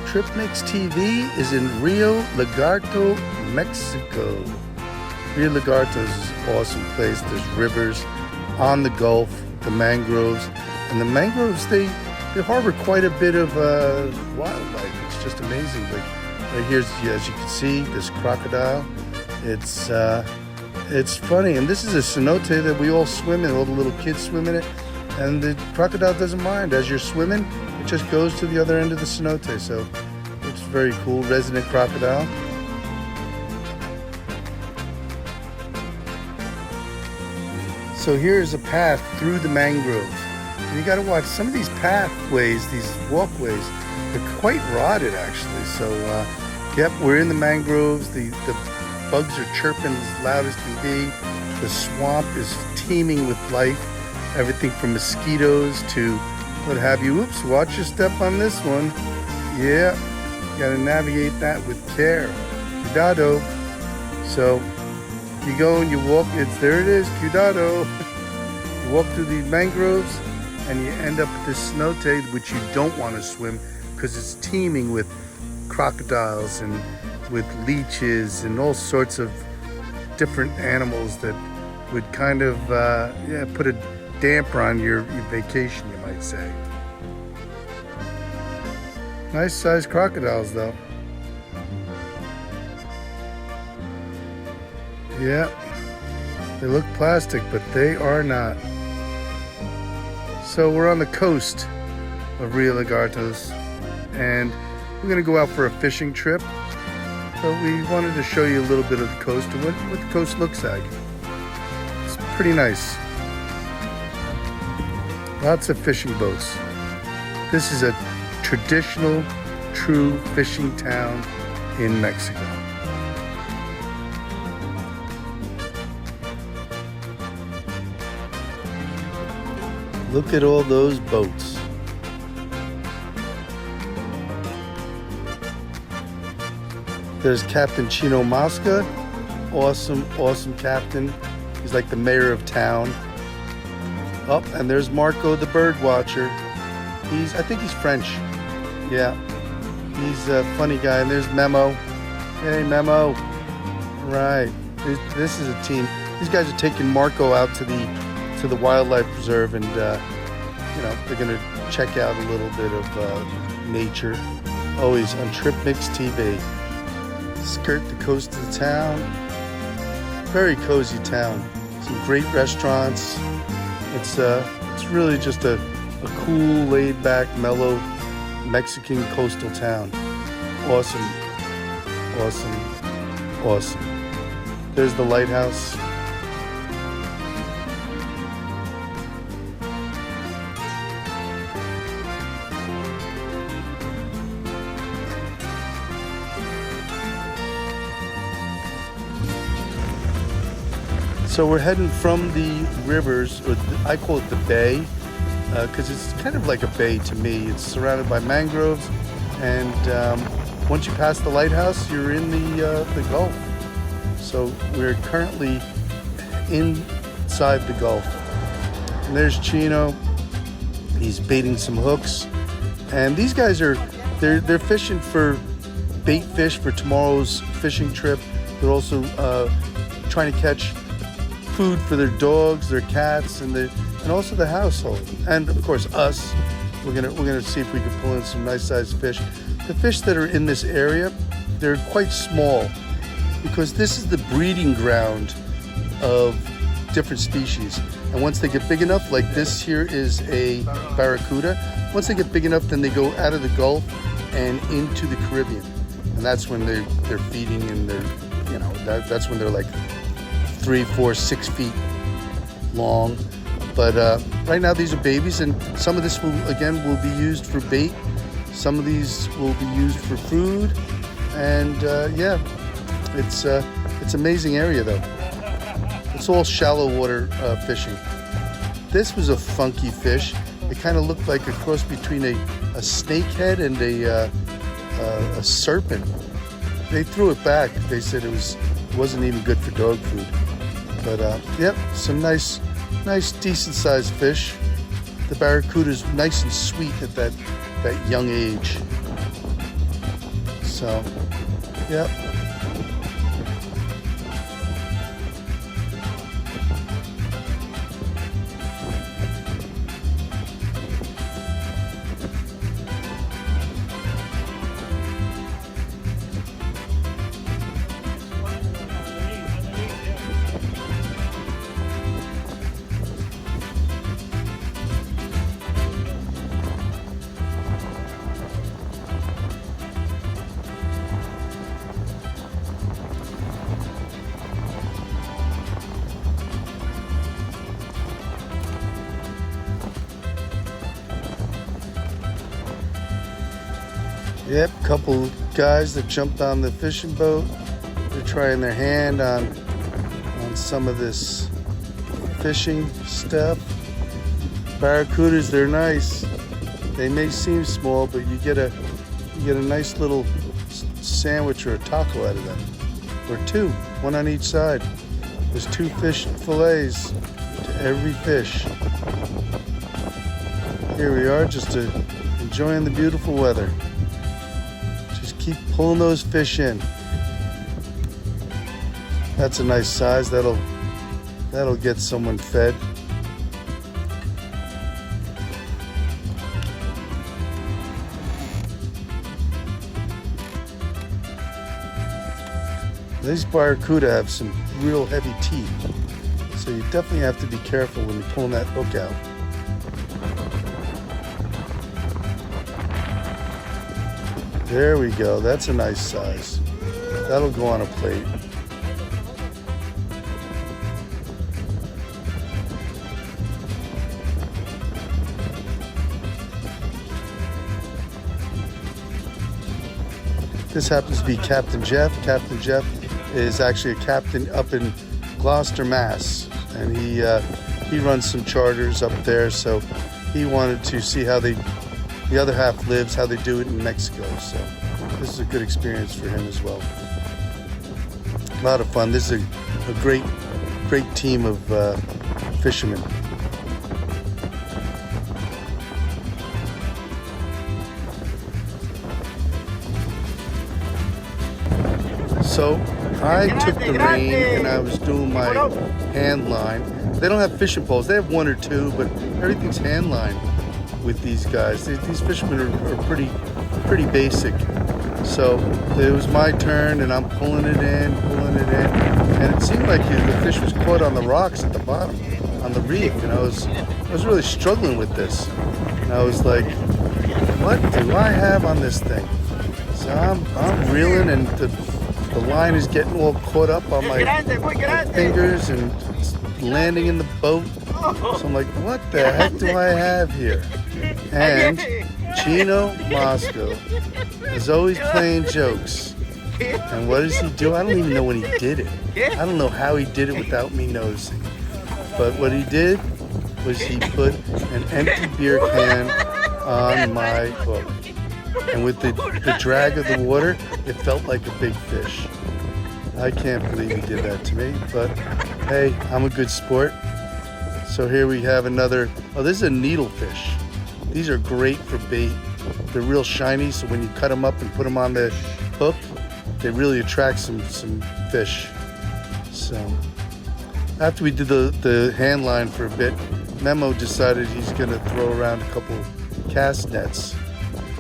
Trip Mix TV is in Rio Lagarto, Mexico. Rio Lagartos is an awesome place. There's rivers on the Gulf, the mangroves. And the mangroves, they harbor quite a bit of wildlife. It's just amazing. Like right here, as you can see, this crocodile. It's funny. And this is a cenote that we all swim in. All the little kids swim in it. And the crocodile doesn't mind. As you're swimming, it just goes to the other end of the cenote. So it's very cool. Resident crocodile. So here's a path through the mangroves. And you got to watch some of these pathways, these walkways, they're quite rotted actually. So yep, we're in the mangroves. The bugs are chirping as loud as can be. The swamp is teeming with life. Everything from mosquitoes to what have you. Oops, watch your step on this one. Yeah, you got to navigate that with care. Cuidado. So you go and you walk, there it is, cuidado. You walk through these mangroves and you end up at this cenote, which you don't want to swim because it's teeming with crocodiles and with leeches and all sorts of different animals that would kind of put a damper on your vacation, you might say. Nice sized crocodiles though. Yeah, they look plastic, but they are not. So we're on the coast of Rio Lagartos and we're gonna go out for a fishing trip. So we wanted to show you a little bit of the coast and what the coast looks like. It's pretty nice. Lots of fishing boats. This is a traditional, true fishing town in Mexico. Look at all those boats. There's Captain Chino Masca. Awesome captain. He's like the mayor of town. Oh, and there's Marco, the bird watcher. I think he's French. Yeah, he's a funny guy. And there's Memo. Hey, Memo. Right. This is a team. These guys are taking Marco out to the wildlife preserve, and they're gonna check out a little bit of nature. Always on Trip Mix TV. Skirt the coast of the town. Very cozy town. Some great restaurants. It's really just a cool, laid-back, mellow Mexican coastal town. Awesome. There's the lighthouse. So we're heading from the rivers, or I call it the bay, because it's kind of like a bay to me. It's surrounded by mangroves, and once you pass the lighthouse, you're in the Gulf. So we're currently inside the Gulf. And there's Chino. He's baiting some hooks, and these guys they're fishing for bait fish for tomorrow's fishing trip. They're also trying to catch food for their dogs, their cats, and also the household, and of course us. We're gonna see if we can pull in some nice sized fish. The fish that are in this area, they're quite small because this is the breeding ground of different species. And once they get big enough, like this here is a barracuda. Once they get big enough, then they go out of the Gulf and into the Caribbean, and that's when they're feeding, and that's when they're like 3, 4, 6 feet long. But right now these are babies, and some of this will be used for bait. Some of these will be used for food, and it's amazing area though. It's all shallow water fishing. This was a funky fish. It kind of looked like a cross between a snakehead and a serpent. They threw it back. They said it wasn't even good for dog food. But some nice decent sized fish. The barracuda's nice and sweet at that young age. So, yep. Yep, couple guys that jumped on the fishing boat. They're trying their hand on some of this fishing stuff. Barracudas, they're nice. They may seem small, but you get a nice little sandwich or a taco out of them. Or two, one on each side. There's 2 fish fillets to every fish. Here we are, just enjoying the beautiful weather. Keep pulling those fish in. That's a nice size. That'll get someone fed. These barracuda have some real heavy teeth, so you definitely have to be careful when you're pulling that hook out. There we go. That's a nice size. That'll go on a plate. This happens to be Captain Jeff. Captain Jeff is actually a captain up in Gloucester, Mass. And he runs some charters up there, so he wanted to see how the other half lives, how they do it in Mexico. So this is a good experience for him as well. A lot of fun. This is a great team of fishermen. So I took the rein and I was doing my hand line. They don't have fishing poles. They have 1 or 2, but everything's hand line with these guys. These fishermen are pretty basic. So it was my turn and I'm pulling it in, and it seemed like the fish was caught on the rocks at the bottom, on the reef, and I was really struggling with this. And I was like, what do I have on this thing? So I'm reeling, and the line is getting all caught up on my fingers and it's landing in the boat. So I'm like, what the heck do I have here? And Chino Masca is always playing jokes. And what does he do? I don't even know when he did it. I don't know how he did it without me noticing. But what he did was he put an empty beer can on my hook. And with the drag of the water, it felt like a big fish. I can't believe he did that to me, but hey, I'm a good sport. So here we have another, this is a needlefish. These are great for bait. They're real shiny, so when you cut them up and put them on the hook, they really attract some fish. So after we did the hand line for a bit, Memo decided he's gonna throw around a couple cast nets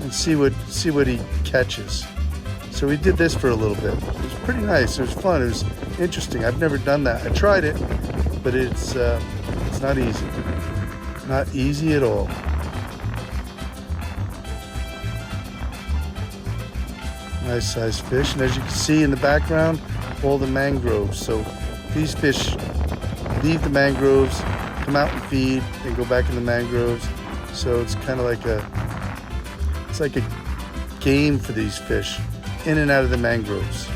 and see what he catches. So we did this for a little bit. It was pretty nice. It was fun. It was interesting. I've never done that. I tried it, but it's not easy. Not easy at all. Nice sized fish, and as you can see in the background, all the mangroves. So these fish leave the mangroves, come out and feed, and go back in the mangroves. So it's kind of like a game for these fish, in and out of the mangroves.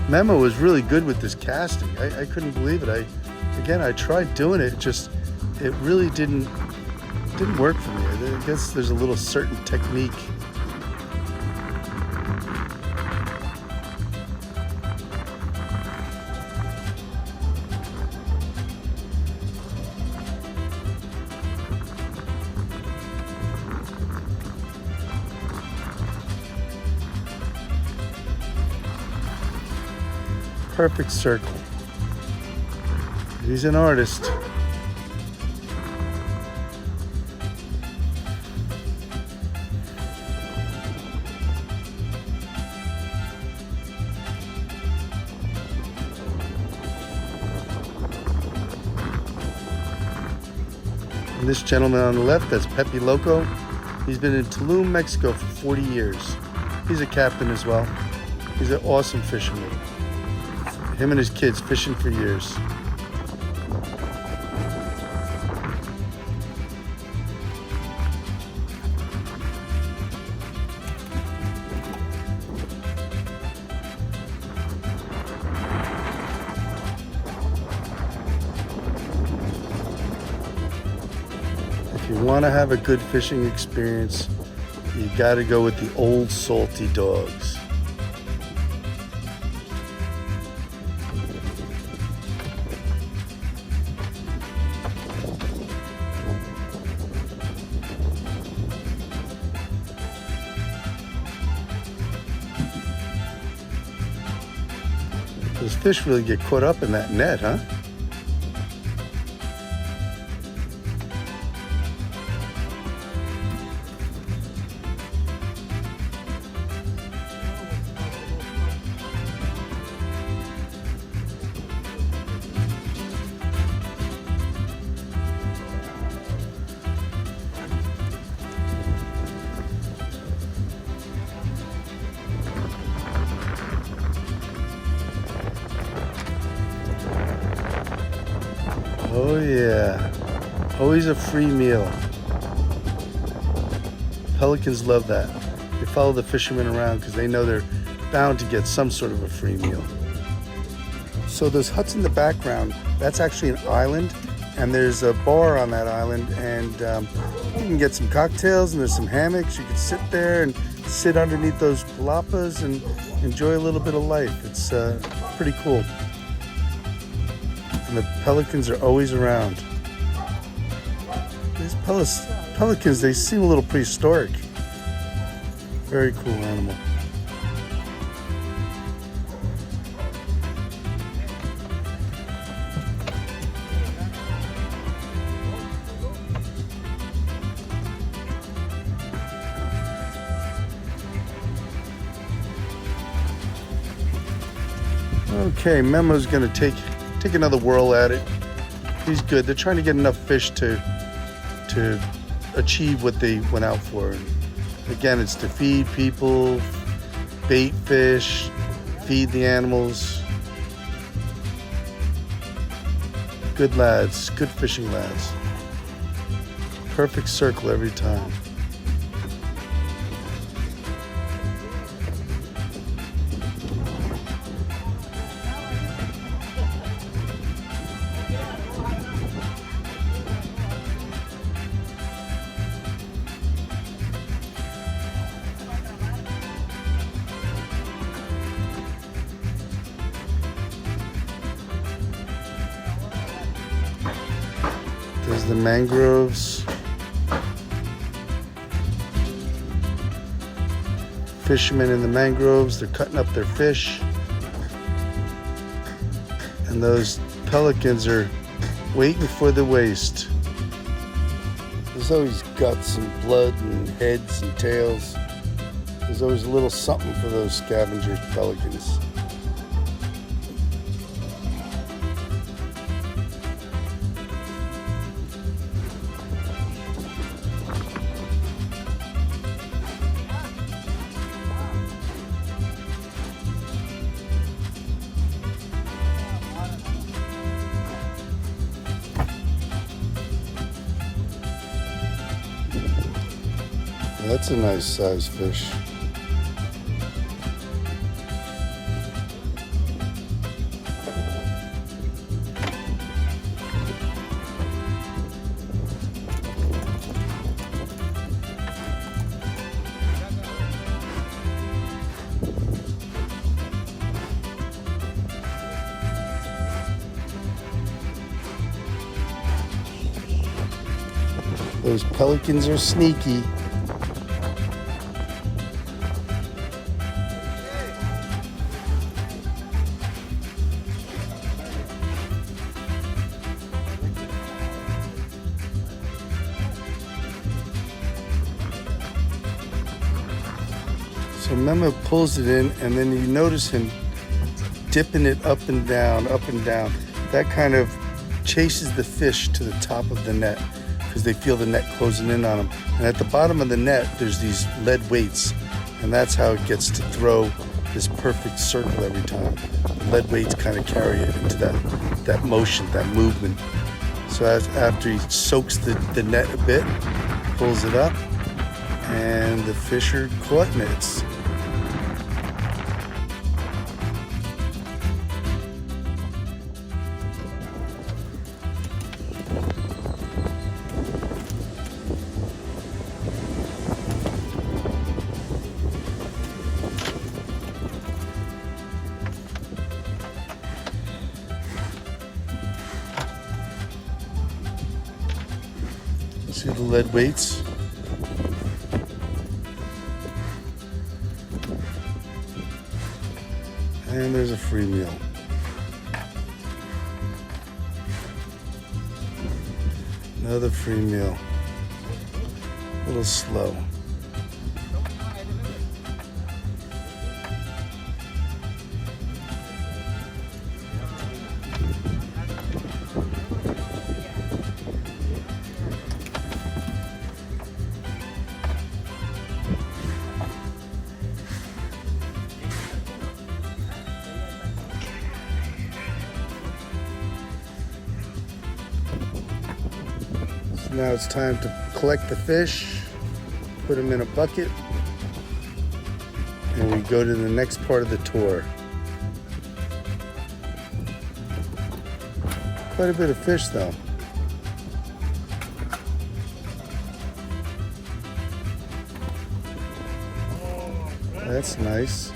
Memo was really good with this casting. I couldn't believe it. I tried doing it, it really didn't work for me. I guess there's a little certain technique. perfect circle. He's an artist. And this gentleman on the left, that's Pepe Loco. He's been in Tulum, Mexico for 40 years. He's a captain as well. He's an awesome fisherman. Him and his kids fishing for years. If you want to have a good fishing experience, you got to go with the old salty dogs. Those fish really get caught up in that net, huh? Oh yeah, always a free meal. Pelicans love that. They follow the fishermen around because they know they're bound to get some sort of a free meal. So those huts in the background, that's actually an island, and there's a bar on that island, and you can get some cocktails, and there's some hammocks. You can sit there and sit underneath those palapas and enjoy a little bit of life. It's pretty cool. And the pelicans are always around. These pelicans, they seem a little prehistoric. Very cool animal. Okay, Memo's gonna take another whirl at it. He's good. They're trying to get enough fish to achieve what they went out for. Again, it's to feed people, bait fish, feed the animals. Good lads, good fishing lads. Perfect circle every time. There's the mangroves. Fishermen in the mangroves, they're cutting up their fish. And those pelicans are waiting for the waste. There's always guts and blood and heads and tails. There's always a little something for those scavenger pelicans. That's a nice sized fish. Those pelicans are sneaky. So Memo pulls it in, and then you notice him dipping it up and down, up and down. That kind of chases the fish to the top of the net because they feel the net closing in on them. And at the bottom of the net, there's these lead weights, and that's how it gets to throw this perfect circle every time. The lead weights kind of carry it into that motion, that movement. So after he soaks the net a bit, pulls it up, and the fish are caught in it. See the lead weights? And there's a free meal. Another free meal. A little slow. Now it's time to collect the fish, put them in a bucket, and we go to the next part of the tour. Quite a bit of fish though. That's nice.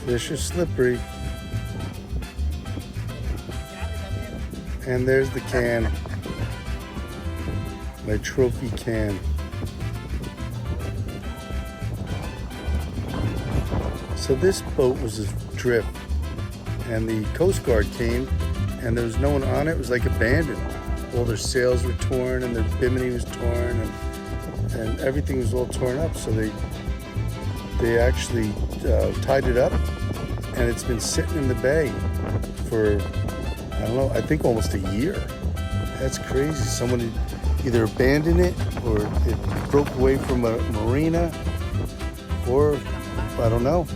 Fish are slippery. And there's the can. My trophy can. So this boat was adrift, and the Coast Guard came, and there was no one on it. It was like abandoned. All their sails were torn, and their bimini was torn, and everything was all torn up. So they actually tied it up, and it's been sitting in the bay for, I don't know, I think almost a year. That's crazy. Someone had either abandoned it, or it broke away from a marina, or I don't know.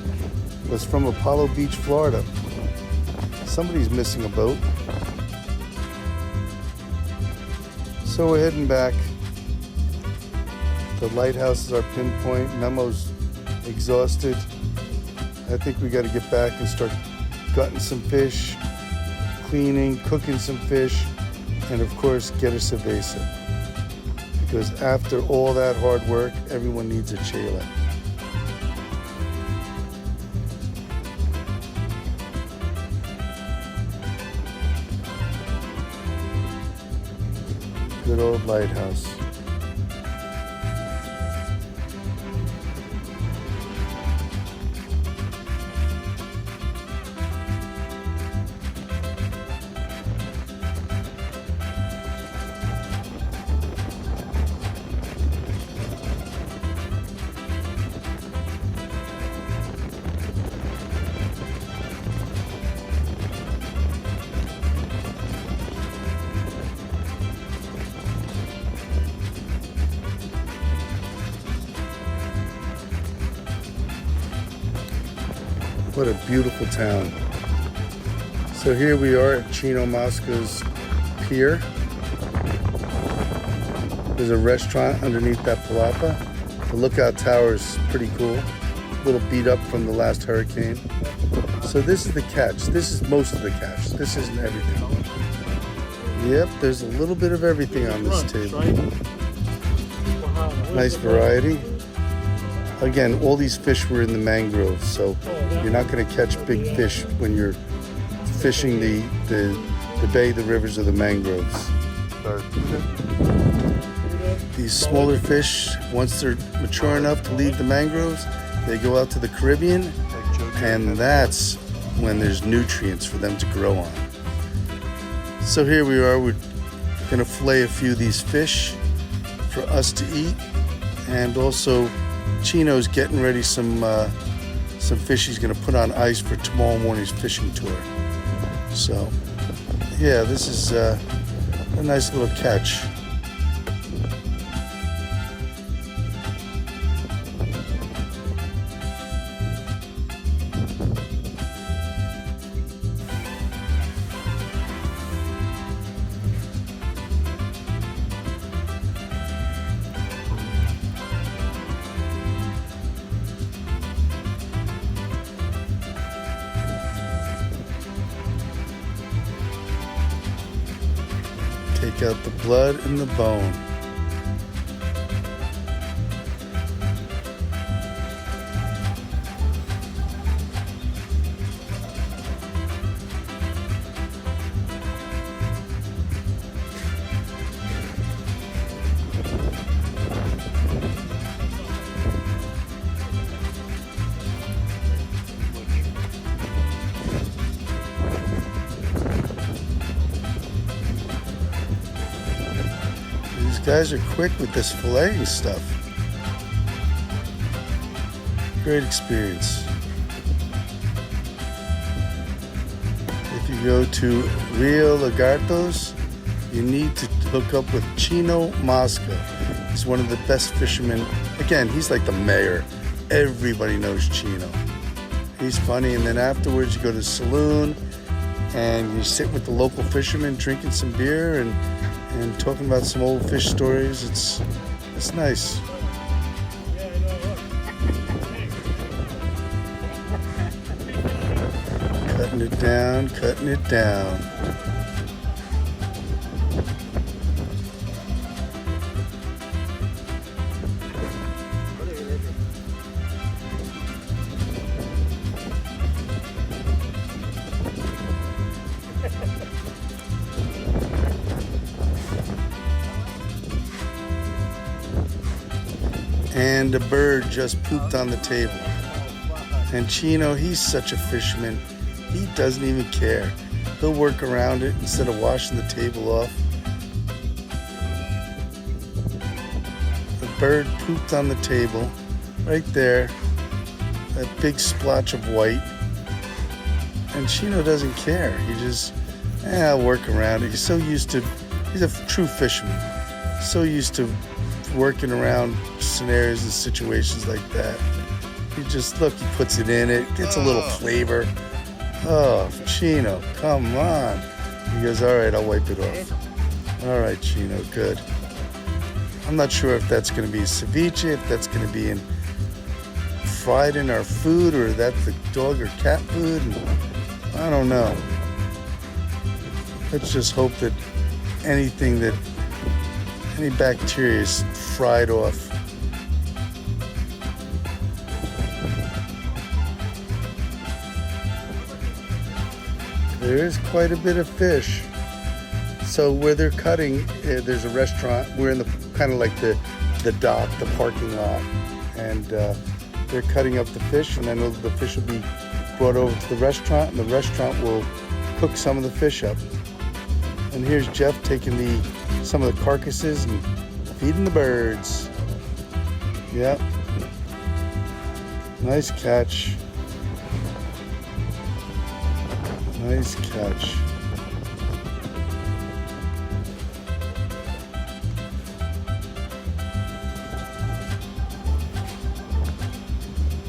It was from Apollo Beach, Florida. Somebody's missing a boat. So we're heading back. The lighthouse is our pinpoint. Memo's exhausted. I think we got to get back and start gutting some fish, cleaning, cooking some fish, and of course get a cerveza. Because after all that hard work, everyone needs a chela. Good old lighthouse. What a beautiful town. So here we are at Chino Masca's pier. There's a restaurant underneath that palapa. The lookout tower is pretty cool. A little beat up from the last hurricane. So this is the catch. This is most of the catch. This isn't everything. Yep, there's a little bit of everything on this table. Nice variety. Again, all these fish were in the mangroves, so you're not going to catch big fish when you're fishing the bay, the rivers, or the mangroves. These smaller fish, once they're mature enough to leave the mangroves, they go out to the Caribbean, and that's when there's nutrients for them to grow on. So here we are, we're gonna fillet a few of these fish for us to eat, and also Chino's getting ready some fish he's gonna put on ice for tomorrow morning's fishing tour. So yeah, this is a nice little catch. Take out the blood and the bone. These guys are quick with this filleting stuff. Great experience. If you go to Rio Lagartos, you need to hook up with Chino Masca. He's one of the best fishermen. Again, he's like the mayor. Everybody knows Chino. He's funny, and then afterwards you go to the saloon and you sit with the local fishermen drinking some beer and talking about some old fish stories. It's nice. Cutting it down, cutting it down. And a bird just pooped on the table. And Chino, he's such a fisherman. He doesn't even care. He'll work around it instead of washing the table off. The bird pooped on the table, right there. That big splotch of white. And Chino doesn't care. He just, I'll work around it. He's so used to, he's a true fisherman. So used to working around scenarios and situations like that. He just, look, he puts it in it, gets a little flavor. Oh, Chino, come on. He goes, all right, I'll wipe it off. All right, Chino, good. I'm not sure if that's going to be ceviche, if that's going to be fried in our food, or that's the dog or cat food. I don't know. Let's just hope that any bacteria is fried off. There is quite a bit of fish. So where they're cutting, there's a restaurant. We're in the kind of like the dock, the parking lot, and they're cutting up the fish, and then the fish will be brought over to the restaurant, and the restaurant will cook some of the fish up. And here's Jeff taking some of the carcasses and feeding the birds. Yep. Nice catch. Nice catch.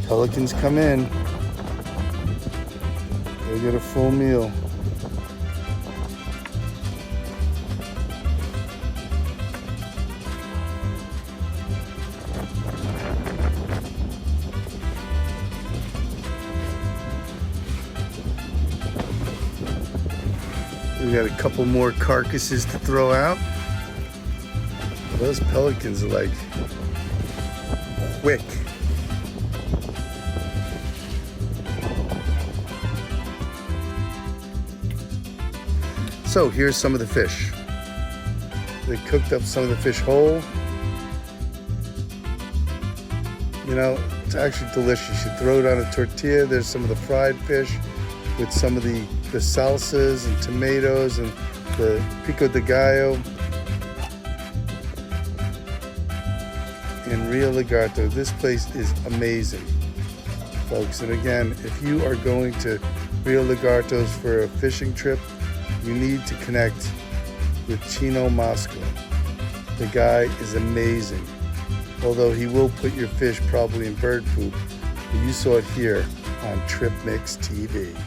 Pelicans come in. They get a full meal. We got a couple more carcasses to throw out. Those pelicans are like quick. So here's some of the fish. They cooked up some of the fish whole. You know, it's actually delicious. You throw it on a tortilla. There's some of the fried fish with some of the salsas and tomatoes and the pico de gallo. In Rio Lagarto, this place is amazing, folks. And again, if you are going to Rio Lagartos for a fishing trip, you need to connect with Chino Masca. The guy is amazing. Although he will put your fish probably in bird poop. But you saw it here on Trip Mix TV.